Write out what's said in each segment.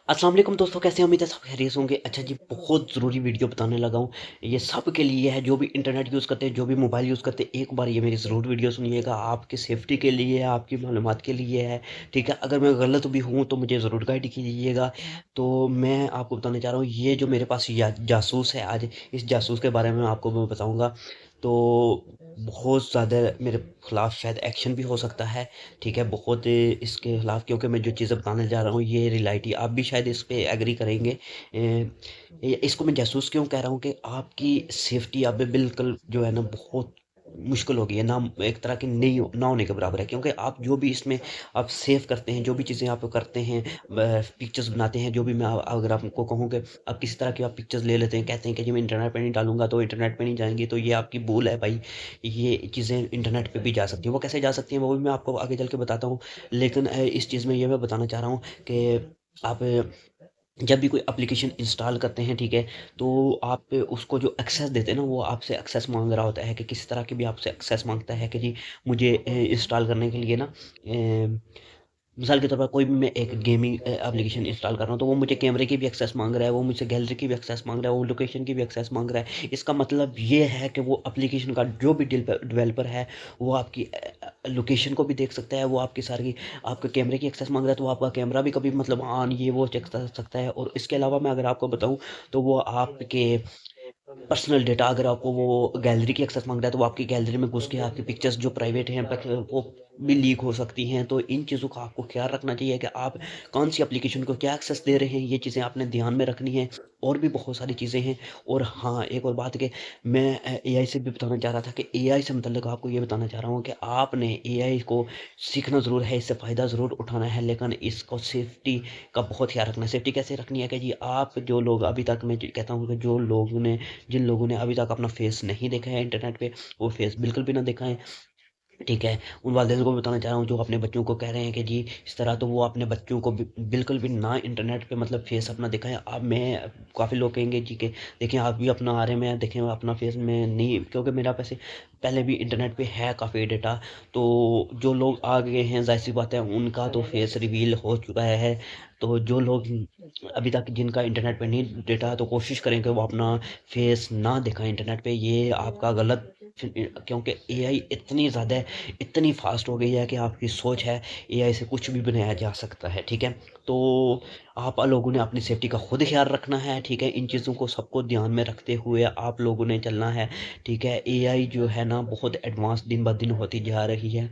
अस्सलाम वालेकुम दोस्तों, कैसे हैं? उम्मीद है सब खैरियत होंगे। अच्छा जी, बहुत ज़रूरी वीडियो बताने लगा हूँ। ये सब के लिए है, जो भी इंटरनेट यूज़ करते हैं, जो भी मोबाइल यूज़ करते हैं, एक बार ये मेरी ज़रूर वीडियो सुनिएगा। आपकी सेफ्टी के लिए है, आपकी मालूमात के लिए है, ठीक है? अगर मैं गलत भी हूँ तो मुझे ज़रूर गाइड कीजिएगा। तो मैं आपको बताने चाह रहा हूँ, ये जो मेरे पास जासूस है, आज इस जासूस के बारे में आपको मैं बताऊँगा। तो बहुत ज़्यादा मेरे खिलाफ शायद एक्शन भी हो सकता है, ठीक है? बहुत इसके खिलाफ, क्योंकि मैं जो चीज़ें बताने जा रहा हूँ ये रियलिटी, आप भी शायद इस पे एग्री करेंगे। इसको मैं जासूस क्यों कह रहा हूँ कि आपकी सेफ्टी अब बिल्कुल जो है ना बहुत मुश्किल हो गई है, ना एक तरह की नहीं ना होने के बराबर है, क्योंकि आप जो भी इसमें आप सेव करते हैं, जो भी चीज़ें आप करते हैं, पिक्चर्स बनाते हैं, जो भी मैं अगर आपको कहूँ कि आप किसी तरह की आप पिक्चर्स ले लेते हैं, कहते हैं कि जी मैं इंटरनेट पे नहीं डालूंगा, तो इंटरनेट पे नहीं जाएंगी, तो ये आपकी भूल है भाई। ये चीज़ें इंटरनेट पे भी जा सकती हैं। वो कैसे जा सकती हैं वो भी मैं आपको आगे चल के बताता हूँ। लेकिन इस चीज़ में ये मैं बताना चाह रहा हूँ कि आप जब भी कोई एप्लीकेशन इंस्टॉल करते हैं, ठीक है? तो आप उसको जो एक्सेस देते हैं ना, वो आपसे एक्सेस माँग रहा होता है कि किसी तरह की भी आपसे एक्सेस माँगता है कि जी मुझे इंस्टॉल करने के लिए ना मिसाल के तौर पर कोई भी मैं एक गेमिंग एप्लीकेशन इंस्टॉल कर रहा हूँ, तो वो मुझे कैमरे की भी एक्सेस माँग रहा है, वो मुझसे गैलरी की भी एक्सेस माँग रहा है, वो लोकेशन की भी एक्सेस माँग रहा है। इसका मतलब ये है कि वो एप्लीकेशन का जो भी डेवलपर है, वो आपकी लोकेशन को भी देख सकता है, वो आपकी सारी आपके कैमरे की एक्सेस माँग रहा है, तो वो आपका कैमरा भी कभी मतलब ऑन ये वो चेक कर सकता है। और इसके अलावा मैं अगर आपको बताऊँ, तो वो आपके पर्सनल डेटा, अगर आपको वो गैलरी की एक्सेस मांग रहा है, तो वो आपकी गैलरी में घुस के आपकी पिक्चर्स जो प्राइवेट हैं वो भी लीक हो सकती हैं। तो इन चीज़ों का आपको ख्याल रखना चाहिए कि आप कौन सी एप्लीकेशन को क्या एक्सेस दे रहे हैं, ये चीज़ें आपने ध्यान में रखनी है। और भी बहुत सारी चीज़ें हैं। और हाँ, एक और बात कि मैं एआई से भी बताना चाह रहा था कि एआई से मतलब आपको ये बताना चाह रहा हूँ कि आपने एआई को सीखना ज़रूर है, इससे फ़ायदा ज़रूर उठाना है, लेकिन इसको सेफ्टी का बहुत ख्याल रखना है। सेफ्टी कैसे रखनी है कि जी आप जो लोग अभी तक, मैं कहता हूँ कि जो लोगों ने जिन लोगों ने अभी तक अपना फेस नहीं देखा है इंटरनेट पे, वो फेस बिल्कुल भी ना दिखाएं, ठीक है? उन वालिदैन को भी बताना चाह रहा हूँ जो अपने बच्चों को कह रहे हैं कि जी इस तरह, तो वो अपने बच्चों को बिल्कुल भी ना इंटरनेट पे मतलब फेस अपना दिखाएं। अब मैं काफ़ी लोग कहेंगे जी कि देखें आप भी अपना आ रहे में देखें अपना फेस में नहीं, क्योंकि मेरा पैसे पहले भी इंटरनेट पे है काफ़ी डेटा। तो जो लोग आ गए हैं, जाहिर सी बात है उनका तो फेस रिवील हो चुका है। तो जो लोग अभी तक जिनका इंटरनेट पे नहीं डेटा, तो कोशिश करें कि वो अपना फेस ना दिखाएं इंटरनेट पे। ये आपका गलत, क्योंकि एआई इतनी ज़्यादा इतनी फास्ट हो गई है कि आपकी सोच है, एआई से कुछ भी बनाया जा सकता है, ठीक है? तो आप लोगों ने अपनी सेफ्टी का खुद ख्याल रखना है, ठीक है? इन चीज़ों को सबको ध्यान में रखते हुए आप लोगों ने चलना है, ठीक है? एआई जो है ना बहुत एडवांस दिन ब दिन होती जा रही है,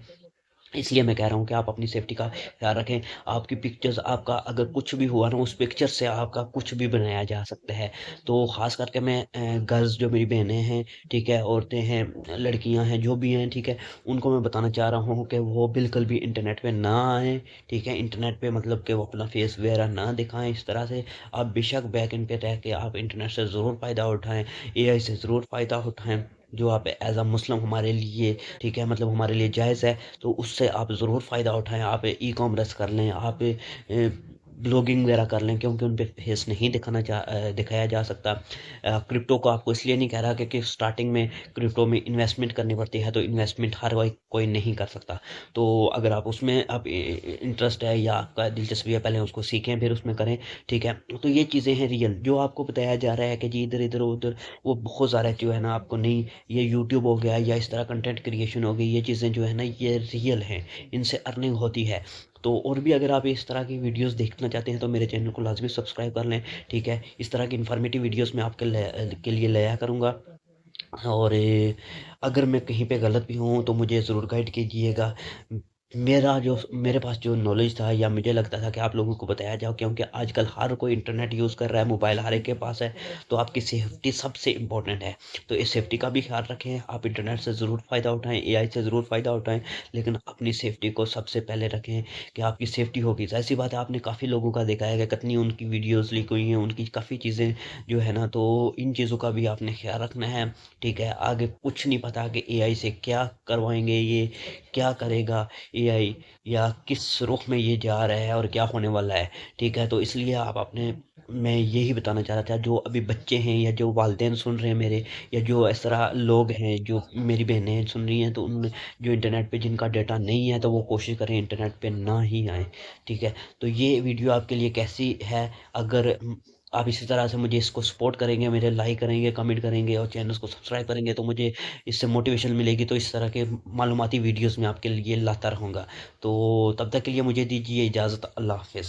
इसलिए मैं कह रहा हूँ कि आप अपनी सेफ्टी का ख्याल रखें। आपकी पिक्चर्स, आपका अगर कुछ भी हुआ ना, उस पिक्चर से आपका कुछ भी बनाया जा सकता है। तो ख़ास करके मैं गर्ल्स जो मेरी बहनें हैं, ठीक है? औरतें हैं, लड़कियाँ हैं, जो भी हैं, ठीक है? उनको मैं बताना चाह रहा हूँ कि वो बिल्कुल भी इंटरनेट पे ना आएँ, ठीक है? इंटरनेट पे मतलब कि वो अपना फेस वगैरह ना दिखाएँ इस तरह से। आप बेशक बैक एंड पे रह के आप इंटरनेट से ज़रूर फ़ायदा उठाएँ, एआई से ज़रूर फ़ायदा उठाएँ। जो आप एज़ अ मुस्लिम हमारे लिए, ठीक है, मतलब हमारे लिए जायज़ है, तो उससे आप ज़रूर फ़ायदा उठाएँ। आप ई-कॉमर्स कर लें, आप ब्लॉगिंग वगैरह कर लें, क्योंकि उन पे फेस नहीं दिखाया जा सकता। क्रिप्टो को आपको इसलिए नहीं कह रहा कि स्टार्टिंग में क्रिप्टो में इन्वेस्टमेंट करनी पड़ती है, तो इन्वेस्टमेंट हर कोई नहीं कर सकता। तो अगर आप उसमें आप इंटरेस्ट है या आपका दिलचस्पी है, पहले उसको सीखें फिर उसमें करें, ठीक है? तो ये चीज़ें हैं रियल, जो आपको बताया जा रहा है कि जी इधर-इधर उधर, वो बहुत ज़्यादा जो है ना आपको नहीं, ये यूट्यूब हो गया या इस तरह कंटेंट क्रिएशन हो गई, ये चीज़ें जो है ना ये रियल हैं, इनसे अर्निंग होती है। तो और भी अगर आप इस तरह की वीडियोस देखना चाहते हैं, तो मेरे चैनल को लाजमी सब्सक्राइब कर लें, ठीक है? इस तरह की इन्फॉर्मेटिव वीडियोस मैं आपके के लिए लाया करूँगा। और अगर मैं कहीं पे गलत भी हूँ तो मुझे ज़रूर गाइड कीजिएगा। मेरे पास जो नॉलेज था या मुझे लगता था कि आप लोगों को बताया जाए, क्योंकि आजकल हर कोई इंटरनेट यूज़ कर रहा है, मोबाइल हर एक के पास है, तो आपकी सेफ्टी सबसे इम्पोर्टेंट है। तो इस सेफ्टी का भी ख्याल रखें, आप इंटरनेट से ज़रूर फ़ायदा उठाएँ, एआई से ज़रूर फ़ायदा उठाएँ, लेकिन अपनी सेफ्टी को सबसे पहले रखें कि आपकी सेफ्टी होगी। ज़ाहिर-सी बात है, आपने काफ़ी लोगों का देखा है कि कितनी उनकी वीडियोज़ लीक हुई हैं, उनकी काफ़ी चीज़ें जो है ना, तो इन चीज़ों का भी आपने ख्याल रखना है, ठीक है? आगे कुछ नहीं पता कि एआई से क्या करवाएँगे ये, क्या करेगा एआई, या किस रुख में ये जा रहा है और क्या होने वाला है, ठीक है? तो इसलिए आप अपने मैं यही बताना चाह रहा था, जो अभी बच्चे हैं या जो वालिदैन सुन रहे हैं मेरे, या जो इस तरह लोग हैं, जो मेरी बहनें सुन रही हैं, तो उन जो इंटरनेट पे जिनका डाटा नहीं है, तो वो कोशिश करें इंटरनेट पे ना ही आएँ, ठीक है? तो ये वीडियो आपके लिए कैसी है? अगर आप इसी तरह से मुझे इसको सपोर्ट करेंगे, मेरे लाइक करेंगे, कमेंट करेंगे और चैनल्स को सब्सक्राइब करेंगे, तो मुझे इससे मोटिवेशन मिलेगी, तो इस तरह के मालूमाती वीडियोज़ मैं आपके लिए लाता रहूँगा। तो तब तक के लिए मुझे दीजिए इजाज़त। अल्लाह हाफ़िज़।